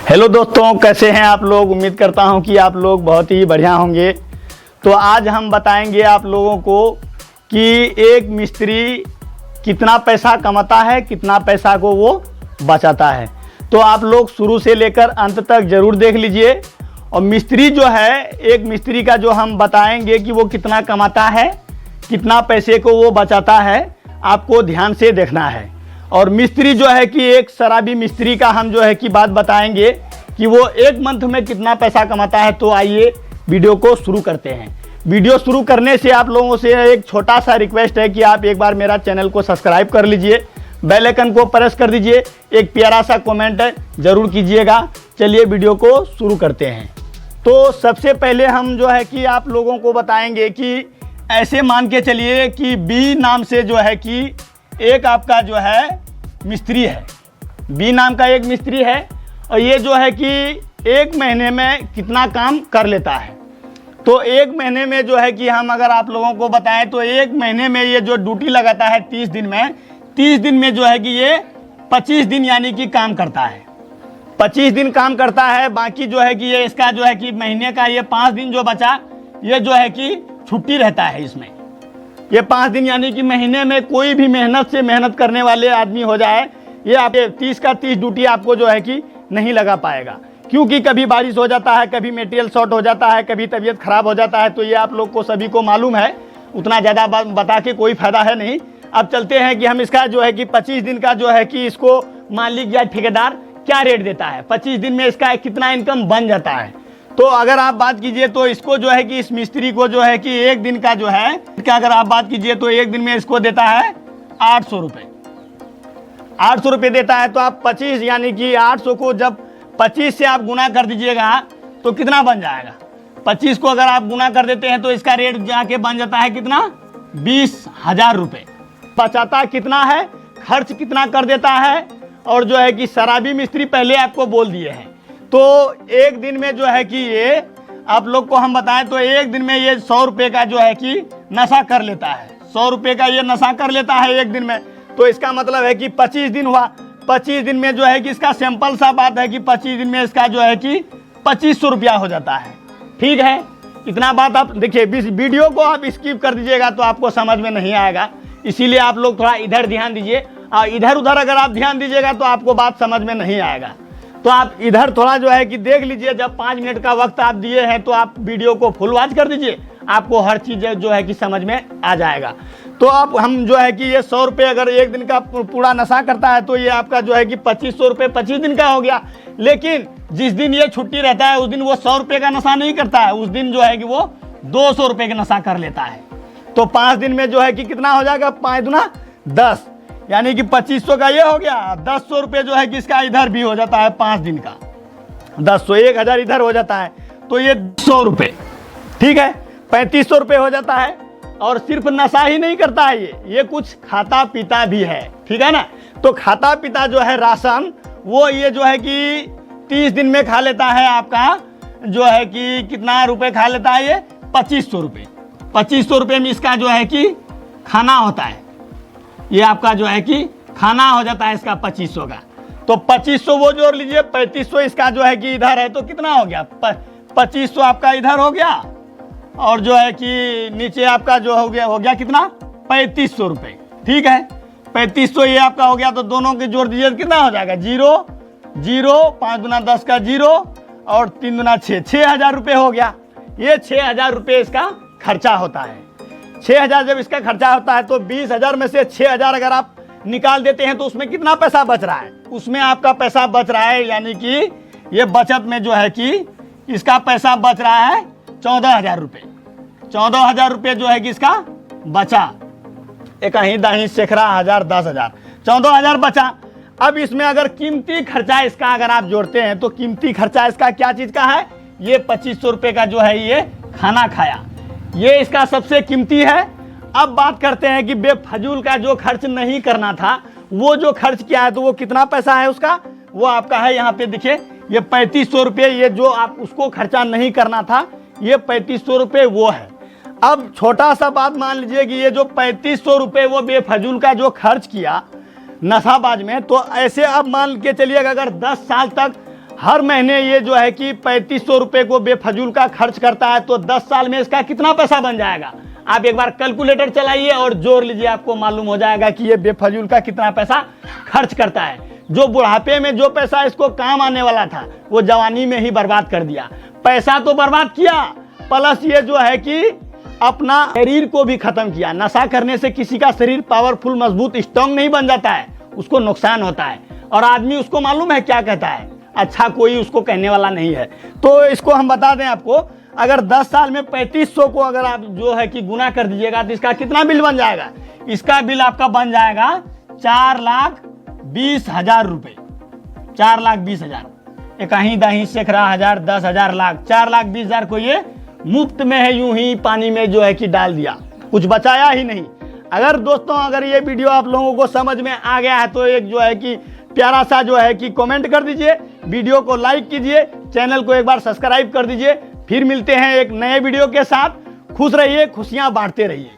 Hello दोस्तों, कैसे हैं आप लोग। उम्मीद करता हूं कि आप लोग बहुत ही बढ़िया होंगे। तो आज हम बताएंगे आप लोगों को कि एक मिस्त्री कितना पैसा कमाता है, कितना पैसा को वो बचाता है। तो आप लोग शुरू से लेकर अंत तक ज़रूर देख लीजिए। और मिस्त्री जो है, एक मिस्त्री का जो हम बताएंगे कि वो कितना कमाता है, कितना पैसे को वो बचाता है, आपको ध्यान से देखना है। और मिस्त्री जो है कि एक शराबी मिस्त्री का हम जो है कि बात बताएंगे कि वो एक मंथ में कितना पैसा कमाता है। तो आइए वीडियो को शुरू करते हैं। वीडियो शुरू करने से आप लोगों से एक छोटा सा रिक्वेस्ट है कि आप एक बार मेरा चैनल को सब्सक्राइब कर लीजिए, बेल आइकन को प्रेस कर दीजिए, एक प्यारा सा कमेंट ज़रूर कीजिएगा। चलिए वीडियो को शुरू करते हैं। तो सबसे पहले हम जो है कि आप लोगों को बताएंगे कि ऐसे मान के चलिए कि बी नाम से जो है कि एक आपका जो है मिस्त्री है। बी नाम का एक मिस्त्री है और ये जो है कि एक महीने में कितना काम कर लेता है। तो एक महीने में जो है कि हम अगर आप लोगों को बताएं तो एक महीने में ये जो ड्यूटी लगाता है 30 दिन में, 30 दिन में जो है कि ये 25 दिन यानी कि काम करता है। 25 दिन काम करता है। बाकी जो है कि ये इसका जो है कि महीने का ये 5 दिन जो बचा, ये जो है कि छुट्टी रहता है इसमें। ये 5 दिन यानी कि महीने में कोई भी मेहनत से मेहनत करने वाले आदमी हो जाए, ये आपके 30 का 30 ड्यूटी आपको जो है कि नहीं लगा पाएगा। क्योंकि कभी बारिश हो जाता है, कभी मटेरियल शॉर्ट हो जाता है, कभी तबीयत खराब हो जाता है। तो ये आप लोग को सभी को मालूम है, उतना ज़्यादा बता के कोई फायदा है नहीं। अब चलते हैं कि हम इसका जो है कि 25 दिन का जो है कि इसको मान लीजिए ठेकेदार क्या रेट देता है, 25 दिन में इसका कितना इनकम बन जाता है। तो अगर आप बात कीजिए तो इसको जो है कि इस मिस्त्री को जो है कि एक दिन का जो है क्या, अगर आप बात कीजिए तो एक दिन में इसको देता है 800 रुपये। 800 रुपये देता है। तो आप 25 यानी कि 800 को जब 25 से आप गुना कर दीजिएगा तो कितना बन जाएगा। 25 को अगर आप गुना कर देते हैं तो इसका रेट जाके बन जाता है कितना, 20,000 रुपये। बचाता कितना है, खर्च कितना कर देता है। और जो है कि शराबी मिस्त्री पहले आपको बोल दिए हैं। तो एक दिन में जो है कि ये आप लोग को हम बताएं तो एक दिन में ये 100 रुपये का जो है कि नशा कर लेता है। 100 रुपये का ये नशा कर लेता है एक दिन में। तो इसका मतलब है कि 25 दिन हुआ। 25 दिन में जो है कि इसका सिंपल सा बात है कि 25 दिन में इसका जो है कि 2500 रुपया हो जाता है। ठीक है, इतना बात आप देखिए। वीडियो को आप स्किप कर दीजिएगा तो आपको समझ में नहीं आएगा। इसीलिए आप लोग थोड़ा इधर ध्यान दीजिए। और इधर उधर अगर आप ध्यान दीजिएगा तो आपको बात समझ में नहीं आएगा। तो आप इधर थोड़ा जो है कि देख लीजिए। जब 5 मिनट का वक्त आप दिए हैं तो आप वीडियो को फुल वॉच कर दीजिए, आपको हर चीज़ जो है कि समझ में आ जाएगा। तो आप हम जो है कि ये 100 रुपये अगर एक दिन का पूरा नशा करता है तो ये आपका जो है कि 2500 रुपये 25 दिन का हो गया। लेकिन जिस दिन ये छुट्टी रहता है उस दिन वो 100 रुपये का नशा नहीं करता है, उस दिन जो है कि वो 200 रुपये का नशा कर लेता है। तो 5 दिन में जो है कि कितना हो जाएगा, 5 दूना 10 यानी कि 2500 का ये हो गया। 1000 रुपये जो है कि इसका इधर भी हो जाता है 5 दिन का। 1000 1000 इधर हो जाता है तो ये 100 रुपये। ठीक है, 3500 रुपये हो जाता है। और सिर्फ नशा ही नहीं करता है ये कुछ खाता पीता भी है। ठीक है ना। तो खाता पीता जो है राशन, वो ये जो है कि 30 दिन में खा लेता है आपका जो है कि कितना रुपए खा लेता है ये, 2500 रुपये। 2500 रुपये में इसका जो है कि खाना होता है। ये आपका जो है कि खाना हो जाता है इसका 2500 का। तो 2500 वो जोड़ लीजिए, 3500 इसका जो है कि इधर है। तो कितना हो गया, 2500 आपका इधर हो गया। और जो है कि नीचे आपका जो हो गया कितना, 3500 रुपये। ठीक है, 3500 ये आपका हो गया। तो दोनों के जोड़ दीजिए कितना हो जाएगा, 0 0 5 दूना 10 का 0 और 3 दूना 6, 6000 रुपये हो गया। ये 6000 रुपये इसका खर्चा होता है। 6000 जब इसका खर्चा होता है तो 20,000 में से 6000 अगर आप निकाल देते हैं तो उसमें कितना पैसा बच रहा है, उसमें आपका पैसा बच रहा है यानी कि ये बचत में जो है कि इसका पैसा बच रहा है 14,000 रुपये। 14,000 रुपये जो है कि इसका बचा। एक ही दाही शेखरा 1000 10,000, 14,000 बचा। अब इसमें अगर कीमती खर्चा इसका अगर आप जोड़ते हैं तो कीमती खर्चा इसका क्या चीज़ का है, ये 2500 रुपये का जो है ये खाना खाया, ये इसका सबसे कीमती है। अब बात करते हैं कि बेफजूल का जो खर्च नहीं करना था, वो जो खर्च किया है तो वो कितना पैसा है उसका, वो आपका है यहाँ पे देखिए, ये 3500 रुपये। ये जो आप उसको खर्चा नहीं करना था, ये 3500 रुपये वो है। अब छोटा सा बात मान लीजिए कि ये जो 3500 रुपये वो बेफजूल का जो खर्च किया नशाबाज में, तो ऐसे अब मान के चलिएगा अगर 10 साल तक हर महीने ये जो है कि 3500 रुपये को बेफजूल का खर्च करता है, तो 10 साल में इसका कितना पैसा बन जाएगा? आप एक बार कैलकुलेटर चलाइए और जोड़ लीजिए, आपको मालूम हो जाएगा कि ये बेफजूल का कितना पैसा खर्च करता है। जो बुढ़ापे में जो पैसा इसको काम आने वाला था वो जवानी में ही बर्बाद कर दिया। पैसा तो बर्बाद किया, प्लस ये जो है कि अपना शरीर को भी खत्म किया। नशा करने से किसी का शरीर पावरफुल, मजबूत, स्ट्रांग नहीं बन जाता है, उसको नुकसान होता है। और आदमी उसको मालूम है क्या कहता है, अच्छा कोई उसको कहने वाला नहीं है। तो इसको हम बता दें आपको, अगर 10 साल में 3500 को अगर आप जो है कि गुना कर दीजिएगा तो इसका कितना बिल बन जाएगा? इसका बिल आपका बन जाएगा 4,20,000 रुपये। 4,20,000, कहीं दहीं शेखरा हजार, 10,000, लाख, 4,20,000 को ये मुफ्त में है, यूं ही पानी में जो है कि डाल दिया, कुछ बचाया ही नहीं। अगर दोस्तों अगर ये वीडियो आप लोगों को समझ में आ गया है तो एक जो है कि प्यारा सा जो है कि कमेंट कर दीजिए, वीडियो को लाइक कीजिए, चैनल को एक बार सब्सक्राइब कर दीजिए। फिर मिलते हैं एक नए वीडियो के साथ। खुश रहिए, खुशियां बांटते रहिए।